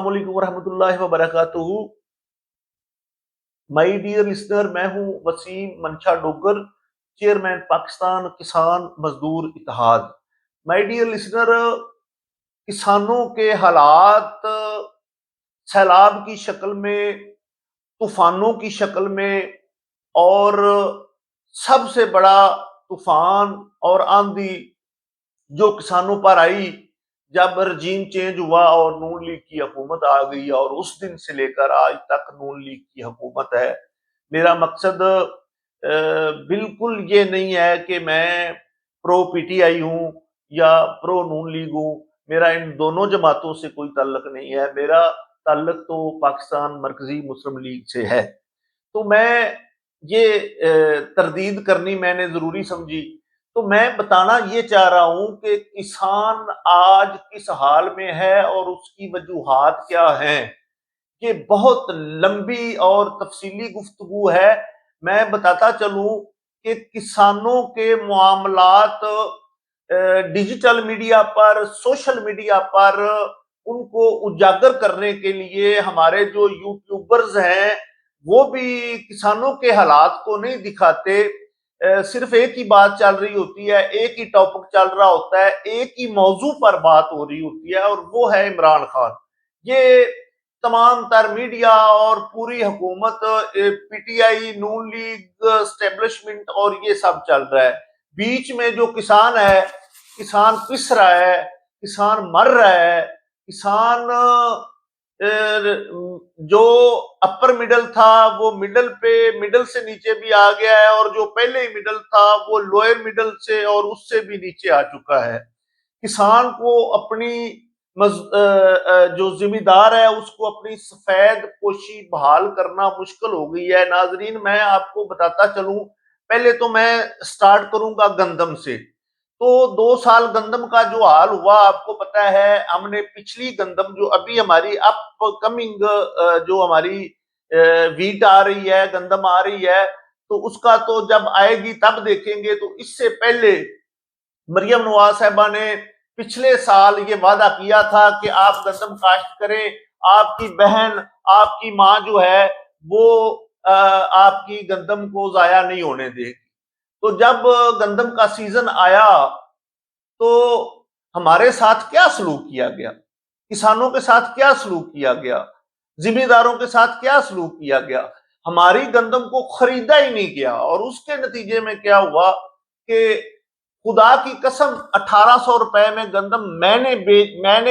अस्सलामुअलैकुम वरहमतुल्लाहि वबरकातुहू। My dear listener, मैं हूं वसीम मंशा डोगर, चेयरमैन पाकिस्तान किसान मजदूर इत्तेहाद। माई डियर लिसनर, किसानों के हालात सैलाब की शक्ल में, तूफानों की शक्ल में, और सबसे बड़ा तूफान और आंधी जो किसानों पर आई जब रजीम चेंज हुआ और नून लीग की हुकूमत आ गई, और उस दिन से लेकर आज तक नून लीग की हुकूमत है। मेरा मकसद बिल्कुल ये नहीं है कि मैं प्रो पीटीआई हूँ या प्रो नून लीग हूँ। मेरा इन दोनों जमातों से कोई ताल्लुक नहीं है। मेरा ताल्लुक तो पाकिस्तान मरकजी मुस्लिम लीग से है। तो मैं ये तरदीद करनी मैंने जरूरी समझी। तो मैं बताना ये चाह रहा हूं कि किसान आज किस हाल में है और उसकी वजूहात क्या हैं। ये बहुत लंबी और तफसीली गुफ्तगू है। मैं बताता चलूं कि किसानों के मामलात डिजिटल मीडिया पर, सोशल मीडिया पर उनको उजागर करने के लिए हमारे जो यूट्यूबर्स हैं वो भी किसानों के हालात को नहीं दिखाते। सिर्फ एक ही बात चल रही होती है, एक ही टॉपिक चल रहा होता है, एक ही मौजू पर बात हो रही होती है, और वो है इमरान खान। ये तमाम तर मीडिया और पूरी हुकूमत, पीटीआई, नून लीग एस्टेब्लिशमेंट और ये सब चल रहा है। बीच में जो किसान है, किसान पिस रहा है, किसान मर रहा है, किसान जो अपर मिडल था वो मिडल से नीचे भी आ गया है, और जो पहले ही मिडल था वो लोअर मिडल से और उससे भी नीचे आ चुका है। किसान को अपनी जो जिम्मेदार है उसको अपनी सफेद पोशी बहाल करना मुश्किल हो गई है। नाजरीन, मैं आपको बताता चलूं, पहले तो मैं स्टार्ट करूंगा गंदम से। तो 2 साल गंदम का जो हाल हुआ आपको पता है। हमने पिछली गंदम जो अभी हमारी अपकमिंग जो हमारी वीट आ रही है, गंदम आ रही है, तो उसका तो जब आएगी तब देखेंगे। तो इससे पहले मरियम नवाज साहबा ने पिछले साल ये वादा किया था कि आप गंदम काश्त करें, आपकी बहन, आपकी माँ जो है वो आपकी गंदम को जाया नहीं होने देगी। तो जब गंदम का सीजन आया तो हमारे साथ क्या सलूक किया गया, किसानों के साथ क्या सलूक किया गया, जिम्मेदारों के साथ क्या सलूक किया गया। हमारी गंदम को खरीदा ही नहीं गया, और उसके नतीजे में क्या हुआ कि खुदा की कसम 1800 रुपए में गंदम मैंने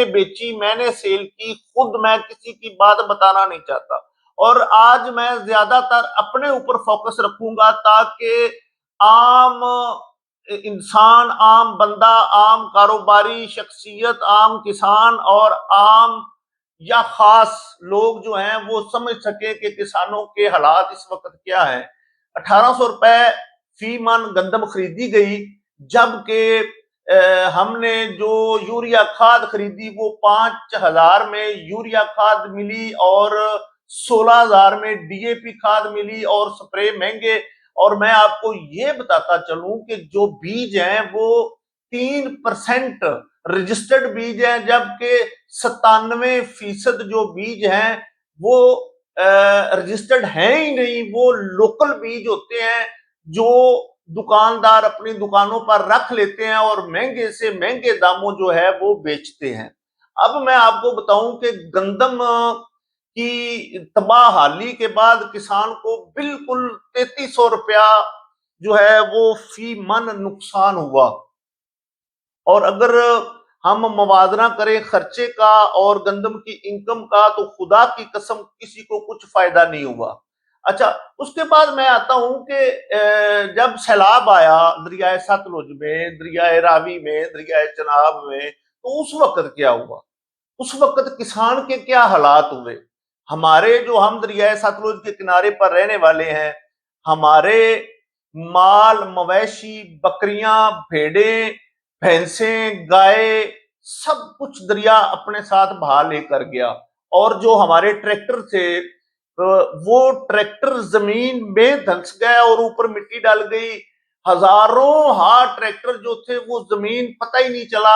बेची, मैंने सेल की। खुद मैं किसी की बात बताना नहीं चाहता, और आज मैं ज्यादातर अपने ऊपर फोकस रखूंगा ताकि आम इंसान, आम बंदा, आम कारोबारी शख्सियत, आम किसान और आम या खास लोग जो हैं वो समझ सके कि किसानों के हालात इस वक्त क्या है। 1800 रुपए फी मन गंदम खरीदी गई, जबकि हमने जो यूरिया खाद खरीदी वो 5000 में यूरिया खाद मिली, और 16000 में डीएपी खाद मिली, और स्प्रे महंगे। और मैं आपको ये बताता चलूं कि जो बीज हैं वो 3% रजिस्टर्ड बीज हैं, जबकि 97% जो बीज हैं वो रजिस्टर्ड हैं ही नहीं। वो लोकल बीज होते हैं जो दुकानदार अपनी दुकानों पर रख लेते हैं और महंगे से महंगे दामों जो है वो बेचते हैं। अब मैं आपको बताऊं कि गंदम की तबाहाली के बाद किसान को बिल्कुल 3300 रुपया जो है वो फी मन नुकसान हुआ। और अगर हम मवाजना करें खर्चे का और गंदम की इनकम का, तो खुदा की कसम किसी को कुछ फायदा नहीं हुआ। अच्छा, उसके बाद मैं आता हूं कि जब सैलाब आया दरियाए सतलुज में, दरियाए रावी में, दरियाए चनाब में, तो उस वक्त क्या हुआ, उस वक्त किसान के क्या हालात हुए। हमारे जो, हम दरियाए सतलुज के किनारे पर रहने वाले हैं, हमारे माल मवेशी, बकरियां, भेड़ें, भैंसें, गाय, सब कुछ दरिया अपने साथ बहा लेकर गया। और जो हमारे ट्रैक्टर थे वो ट्रैक्टर जमीन में धंस गए और ऊपर मिट्टी डाल गई। हजारों हाथ ट्रैक्टर जो थे वो जमीन पता ही नहीं चला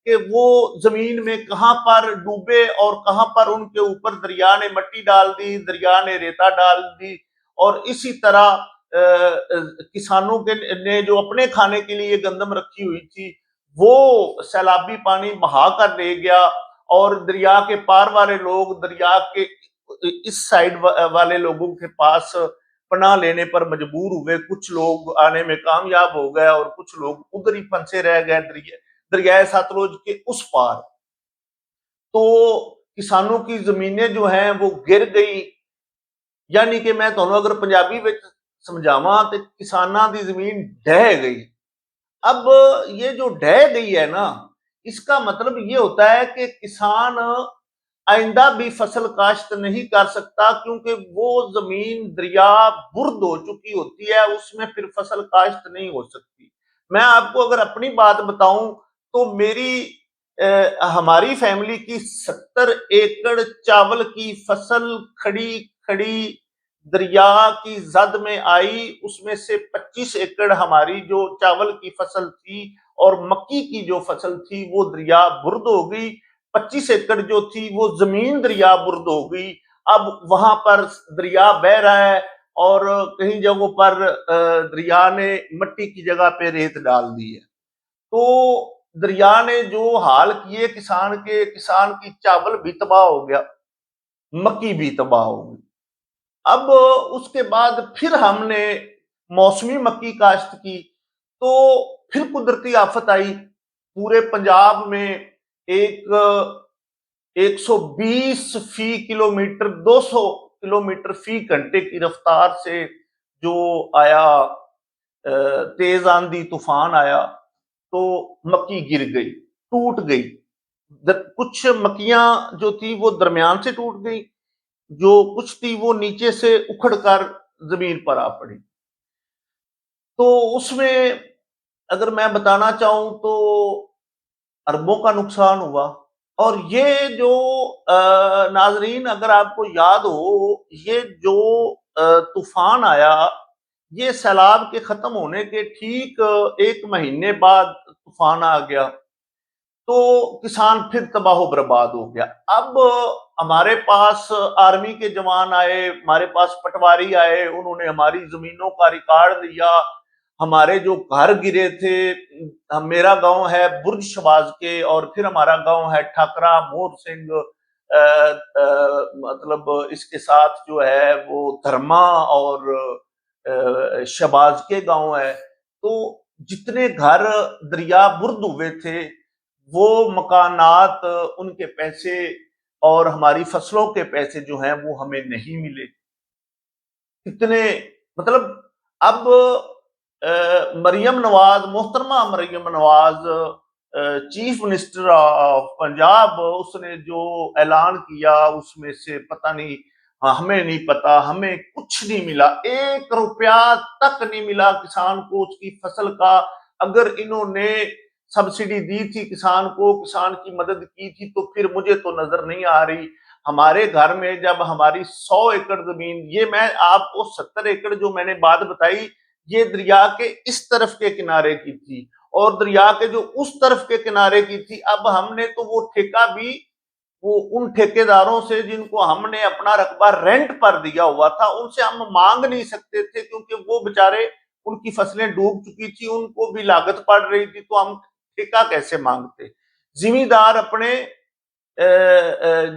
کہ وہ زمین میں کہاں پر ڈوبے اور کہاں پر ان کے اوپر دریا نے مٹی ڈال دی، دریا نے ریتا ڈال دی، اور اسی طرح کسانوں کے نے جو اپنے کھانے کے لیے گندم رکھی ہوئی تھی وہ سیلابی پانی بہا کر لے گیا، اور دریا کے پار والے لوگ دریا کے اس سائڈ والے لوگوں کے پاس پناہ لینے پر مجبور ہوئے۔ کچھ لوگ آنے میں کامیاب ہو گئے اور کچھ لوگ ادھر ہی پھنسے رہ گئے دریائے ستلج کے اس پار۔ تو کسانوں کی زمینیں جو ہیں وہ گر گئی، یعنی کہ میں تمہیں اگر پنجابی میں سمجھاواں تو کساناں دی زمین ڈہ گئی۔ اب یہ جو ڈہ گئی ہے نا، اس کا مطلب یہ ہوتا ہے کہ کسان آئندہ بھی فصل کاشت نہیں کر سکتا، کیونکہ وہ زمین دریا برد ہو چکی ہوتی ہے، اس میں پھر فصل کاشت نہیں ہو سکتی۔ میں آپ کو اگر اپنی بات بتاؤں تو ہماری فیملی کی 70 ایکڑ چاول کی فصل کھڑی دریا کی زد میں آئی، اس میں سے 25 ایکڑ ہماری جو چاول کی فصل تھی اور مکی کی جو فصل تھی وہ دریا برد ہو گئی، 25 ایکڑ جو تھی وہ زمین دریا برد ہو گئی۔ اب وہاں پر دریا بہ رہا ہے اور کہیں جگہوں پر دریا نے مٹی کی جگہ پہ ریت ڈال دی ہے۔ تو دریا نے جو حال کیے کسان کی چاول بھی تباہ ہو گیا، مکی بھی تباہ ہو گئی۔ اب اس کے بعد پھر ہم نے موسمی مکی کاشت کی تو پھر قدرتی آفت آئی۔ پورے پنجاب میں 120 فی کلومیٹر 200 کلومیٹر فی گھنٹے کی رفتار سے جو آیا تیز آندھی طوفان آیا تو مکی گر گئی، ٹوٹ گئی۔ کچھ مکیاں جو تھی وہ درمیان سے ٹوٹ گئی، جو کچھ تھی وہ نیچے سے اکھڑ کر زمین پر آ پڑی۔ تو اس میں اگر میں بتانا چاہوں تو اربوں کا نقصان ہوا۔ اور یہ جو ناظرین اگر آپ کو یاد ہو، یہ جو طوفان آیا یہ سیلاب کے ختم ہونے کے ٹھیک 1 مہینے بعد طوفان آ گیا تو کسان پھر تباہ و برباد ہو گیا۔ اب ہمارے پاس آرمی کے جوان آئے، ہمارے پاس پٹواری آئے، انہوں نے ہماری زمینوں کا ریکارڈ لیا، ہمارے جو گھر گرے تھے، میرا گاؤں ہے برج شباز کے اور پھر ہمارا گاؤں ہے ٹھاکرا مور سنگھ، مطلب اس کے ساتھ جو ہے وہ دھرما اور شباز کے گاؤں ہے۔ تو جتنے گھر دریا برد ہوئے تھے وہ مکانات، ان کے پیسے اور ہماری فصلوں کے پیسے جو ہیں وہ ہمیں نہیں ملے۔ کتنے مطلب اب مریم نواز، محترمہ Maryam Nawaz chief minister of Punjab, اس نے جو اعلان کیا اس میں سے پتہ نہیں، ہمیں نہیں پتا، ہمیں کچھ نہیں ملا، 1 روپیہ تک نہیں ملا کسان کو اس کی فصل کا۔ اگر انہوں نے سبسڈی دی تھی کسان کو، کسان کی مدد کی تھی تو پھر مجھے تو نظر نہیں آ رہی۔ ہمارے گھر میں جب ہماری 100 ایکڑ زمین، یہ میں آپ کو 70 ایکڑ جو میں نے بات بتائی یہ دریا کے اس طرف کے کنارے کی تھی، اور دریا کے جو اس طرف کے کنارے کی تھی، اب ہم نے تو وہ ٹھیکہ بھی وہ ان ٹھیکیداروں سے جن کو ہم نے اپنا رقبہ رینٹ پر دیا ہوا تھا ان سے ہم مانگ نہیں سکتے تھے، کیونکہ وہ بیچارے ان کی فصلیں ڈوب چکی تھی، ان کو بھی لاگت پڑ رہی تھی، تو ہم ٹھیکہ کیسے مانگتے؟ زمیندار اپنے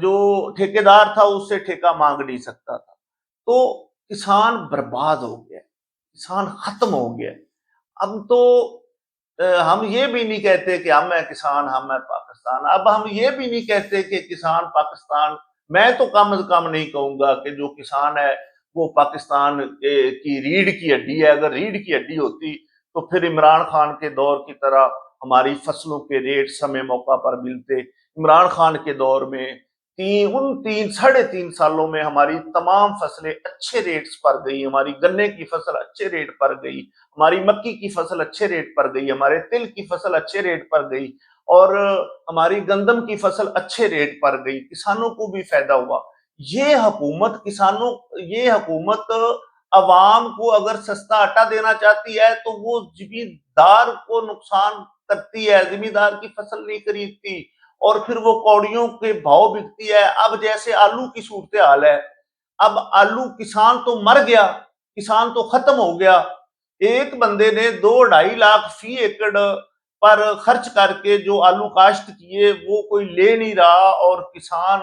جو ٹھیکیدار تھا اس سے ٹھیکہ مانگ نہیں سکتا تھا۔ تو کسان برباد ہو گیا، کسان ختم ہو گیا۔ اب تو ہم یہ بھی نہیں کہتے کہ ہم ہیں کسان، ہم ہیں پاکستان۔ اب ہم یہ بھی نہیں کہتے کہ کسان پاکستان، میں تو کم از کم نہیں کہوں گا کہ جو کسان ہے وہ پاکستان کی ریڑھ کی ہڈی ہے۔ اگر ریڑھ کی ہڈی ہوتی تو پھر عمران خان کے دور کی طرح ہماری فصلوں کے ریٹ سمے موقع پر ملتے۔ عمران خان کے دور میں ان 3.5 سالوں میں ہماری تمام فصلیں اچھے ریٹس پر گئی، ہماری گنے کی فصل اچھے ریٹ پر گئی، ہماری مکی کی فصل اچھے ریٹ پر گئی، ہمارے تل کی فصل اچھے ریٹ پر گئی، اور ہماری گندم کی فصل اچھے ریٹ پر گئی، کسانوں کو بھی فائدہ ہوا۔ یہ حکومت عوام کو اگر سستا آٹا دینا چاہتی ہے تو وہ زمیندار کو نقصان करती है, जिम्मेदार की फसल नहीं खरीदती, और फिर वो कौड़ियों के भाव बिकती है। अब जैसे आलू की सूरत हाल है, अब आलू किसान तो मर गया, किसान तो खत्म हो गया। एक बंदे ने 2-2.5 लाख फी एकड़ पर खर्च करके जो आलू काश्त किए वो कोई ले नहीं रहा, और किसान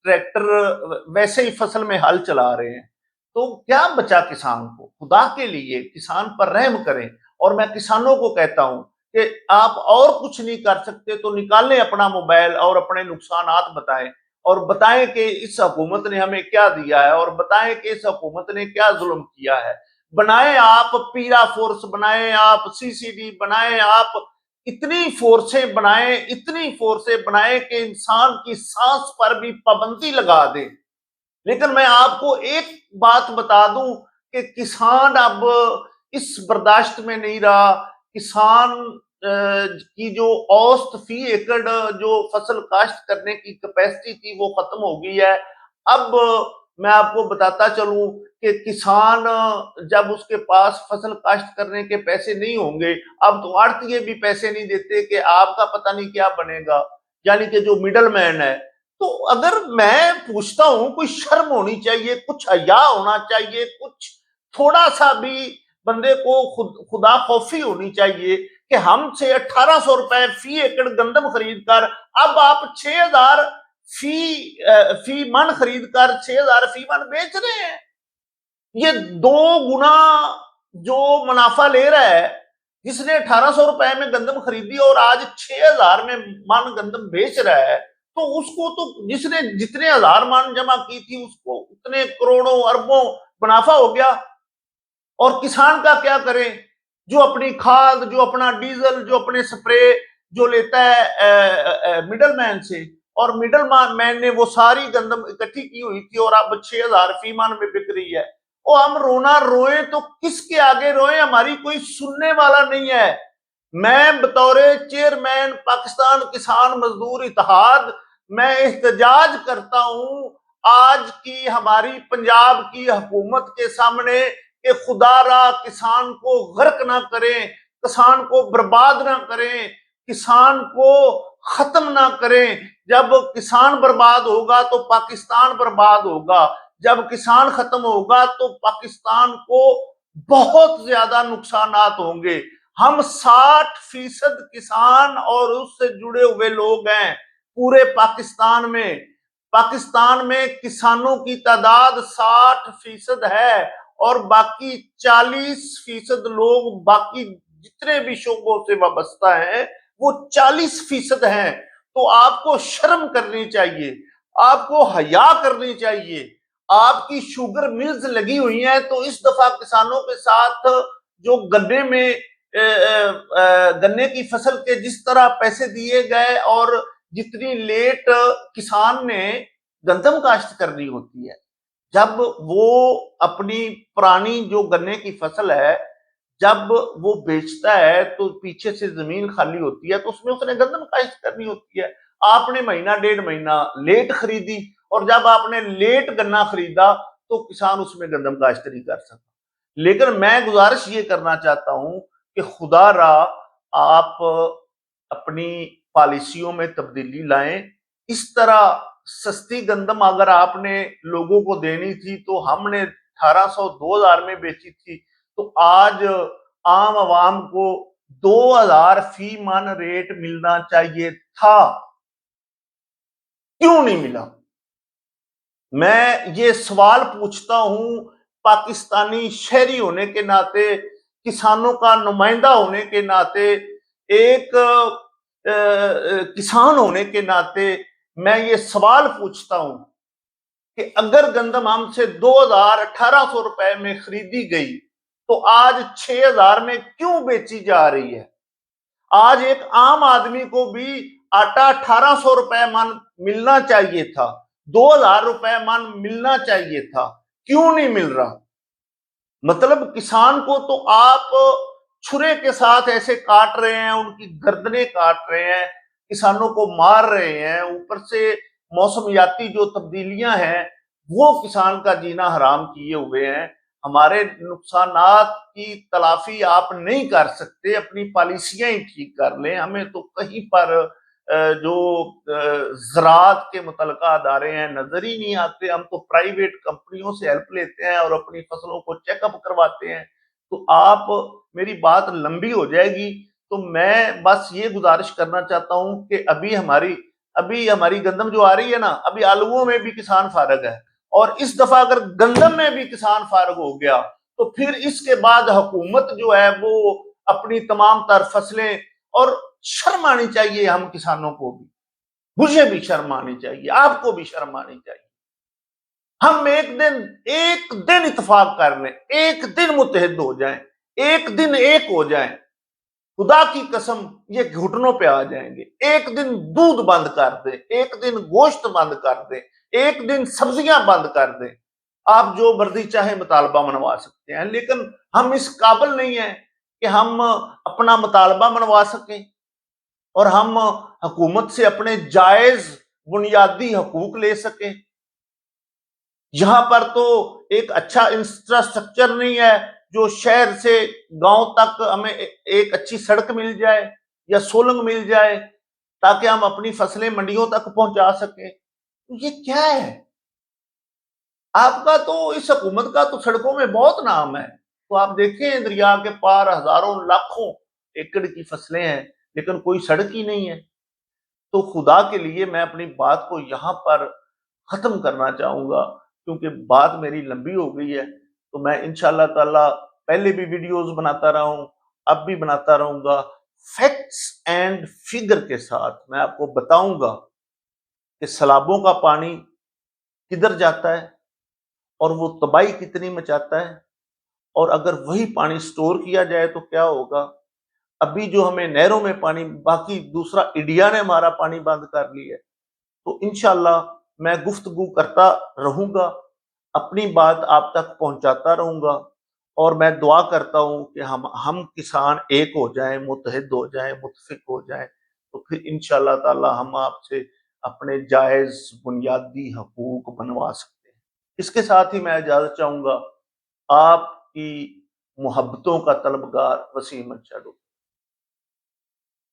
ट्रैक्टर वैसे ही फसल में हल चला रहे हैं। तो क्या बचा किसान को? खुदा के लिए किसान पर रहम करें। और मैं किसानों को कहता हूं कि आप और कुछ नहीं कर सकते तो निकालें अपना मोबाइल और अपने नुकसानात बताएं, और बताएं कि इस हुकूमत ने हमें क्या दिया है, और बताएं कि इस हुकूमत ने क्या जुल्म किया है। बनाएं आप पीरा फोर्स, बनाएं आप सीसीडी, बनाएं आप इतनी फोर्सें बनाएं, इतनी फोर्सें बनाएं कि इंसान की सांस पर भी पाबंदी लगा दें। लेकिन मैं आपको एक बात बता दूं कि किसान अब इस बर्दाश्त में नहीं रहा। किसान की जो औसत फी एकड़ जो फसल काश्त करने की कैपेसिटी थी वो खत्म हो गई है। अब मैं आपको बताता चलूं कि किसान जब उसके पास फसल काश्त करने के पैसे नहीं होंगे, अब तो आड़तिए भी पैसे नहीं देते कि आपका पता नहीं क्या बनेगा, यानी कि जो मिडल मैन है। तो अगर मैं पूछता हूं, कोई शर्म होनी चाहिए, कुछ हया होना चाहिए, कुछ थोड़ा सा भी बंदे को खुदा खौफी होनी चाहिए कि हमसे 1800 रुपए फी एकड़ गंदम खरीद कर अब आप 6000 फी मन खरीद कर 6000 फी मन बेच रहे हैं। ये 2 गुना जो मुनाफा ले रहा है, जिसने 1800 रुपए में गंदम खरीदी और आज 6000 में मन गंदम बेच रहा है, तो उसको तो जिसने जितने हजार मान जमा की थी उसको उतने करोड़ों अरबों मुनाफा हो गया। और किसान का क्या करें, जो अपनी खाद, जो अपना डीजल, जो अपने स्प्रे जो लेता है मिडल मैन से, और मिडल मैन ने वो सारी गंदम इकट्ठी की हुई थी और अब 6000 फी मन में बिक रही है। और हम रोना रोए तो किसके आगे रोए? हमारी कोई सुनने वाला नहीं है। मैं बतौरे चेयरमैन पाकिस्तान किसान मजदूर इत्तेहाद मैं एहतजाज करता हूं आज की हमारी पंजाब की हुकूमत के सामने कि खुदारा किसान को गर्क ना करें, किसान को बर्बाद ना करें, किसान को खत्म ना करें। जब किसान बर्बाद होगा तो पाकिस्तान बर्बाद होगा, जब किसान खत्म होगा तो पाकिस्तान को बहुत ज्यादा नुकसानात होंगे। हम 60% किसान और उससे जुड़े हुए लोग हैं पूरे पाकिस्तान में। पाकिस्तान में किसानों की तादाद 60% है, और बाकी 40% लोग बाकी जितने भी शोबों से वाबस्ता हैं वो 40% हैं। तो आपको शर्म करनी चाहिए, आपको हया करनी चाहिए। आपकी शुगर मिल्स लगी हुई हैं तो इस दफा किसानों के साथ जो गन्ने में गन्ने की फसल के जिस तरह पैसे दिए गए, और जितनी लेट किसान ने गंदम काश्त करनी होती है, जब वो अपनी पुरानी जो गन्ने की फसल है जब वो बेचता है तो पीछे से जमीन खाली होती है, तो उसमें उसने गंदम काश्त करनी होती है। आपने महीना 1.5 महीना लेट खरीदी, और जब आपने लेट गन्ना खरीदा तो किसान उसमें गंदम काश्त नहीं कर सकता। लेकिन मैं गुजारिश ये करना चाहता हूं कि खुदा रा आप अपनी पॉलिसियों में तब्दीली लाएं। इस तरह सस्ती गंदम अगर आपने लोगों को देनी थी तो हमने 1800 2000 में बेची थी, तो आज आम आवाम को 2000 फी मन रेट मिलना चाहिए था, क्यों नहीं मिला? मैं ये सवाल पूछता हूं पाकिस्तानी शहरी होने के नाते, किसानों का नुमाइंदा होने के नाते, एक किसान होने के नाते मैं ये सवाल पूछता हूं कि अगर गंदम हमसे 1800 रुपए में खरीदी गई तो आज 6000 में क्यों बेची जा रही है? आज एक आम आदमी को भी आटा 1800 रुपए मन मिलना चाहिए था, 2000 रुपए मन मिलना चाहिए था, क्यों नहीं मिल रहा? मतलब किसान को तो आप छुरे के साथ ऐसे काट रहे हैं, उनकी गर्दनें काट रहे हैं, किसानों को मार रहे हैं। ऊपर से मौसमियाती जो तब्दीलियां हैं वो किसान का जीना हराम किए हुए हैं। ہمارے نقصانات کی تلافی آپ نہیں کر سکتے، اپنی پالیسیاں ہی ٹھیک کر لیں. ہمیں تو کہیں پر جو زراعت کے متعلقہ ادارے ہیں نظر ہی نہیں آتے. ہم تو پرائیویٹ کمپنیوں سے ہیلپ لیتے ہیں اور اپنی فصلوں کو چیک اپ کرواتے ہیں. تو آپ، میری بات لمبی ہو جائے گی، تو میں بس یہ گزارش کرنا چاہتا ہوں کہ ابھی ہماری گندم جو آ رہی ہے نا، ابھی آلووں میں بھی کسان فارغ ہے، اور اس دفعہ اگر گندم میں بھی کسان فارغ ہو گیا تو پھر اس کے بعد حکومت جو ہے وہ اپنی تمام تر فصلیں، اور شرم آنی چاہیے ہم کسانوں کو بھی، مجھے بھی شرم آنی چاہیے، آپ کو بھی شرم آنی چاہیے. ہم ایک دن اتفاق کر لیں، ایک دن متحد ہو جائیں، ایک دن ایک ہو جائیں، خدا کی قسم یہ گھٹنوں پہ آ جائیں گے. ایک دن دودھ بند کر دیں، ایک دن گوشت بند کر دیں، ایک دن سبزیاں بند کر دیں، آپ جو مرضی چاہے مطالبہ منوا سکتے ہیں. لیکن ہم اس قابل نہیں ہیں کہ ہم اپنا مطالبہ منوا سکیں اور ہم حکومت سے اپنے جائز بنیادی حقوق لے سکیں. یہاں پر تو ایک اچھا انفراسٹرکچر نہیں ہے جو شہر سے گاؤں تک ہمیں ایک اچھی سڑک مل جائے یا سولنگ مل جائے تاکہ ہم اپنی فصلیں منڈیوں تک پہنچا سکیں. یہ کیا ہے؟ آپ کا تو، اس حکومت کا تو سڑکوں میں بہت نام ہے. تو آپ دیکھیں دریا کے پار ہزاروں لاکھوں ایکڑ کی فصلیں ہیں لیکن کوئی سڑک ہی نہیں ہے. تو خدا کے لیے میں اپنی بات کو یہاں پر ختم کرنا چاہوں گا کیونکہ بات میری لمبی ہو گئی ہے. تو میں انشاءاللہ تعالی پہلے بھی ویڈیوز بناتا رہا ہوں، اب بھی بناتا رہوں گا. فیکٹس اینڈ فگر کے ساتھ میں آپ کو بتاؤں گا کہ سیلابوں کا پانی کدھر جاتا ہے اور وہ تباہی کتنی مچاتا ہے، اور اگر وہی پانی سٹور کیا جائے تو کیا ہوگا. ابھی جو ہمیں نہروں میں پانی، باقی دوسرا انڈیا نے ہمارا پانی بند کر لی ہے. تو انشاءاللہ میں گفتگو کرتا رہوں گا، اپنی بات آپ تک پہنچاتا رہوں گا، اور میں دعا کرتا ہوں کہ ہم کسان ایک ہو جائیں، متحد ہو جائیں، متفق ہو جائیں، تو پھر انشاءاللہ تعالی ہم آپ سے اپنے جائز بنیادی حقوق بنوا سکتے ہیں. اس کے ساتھ ہی میں اجازت چاہوں گا. آپ کی محبتوں کا طلبگار وسیم احمد شاہ.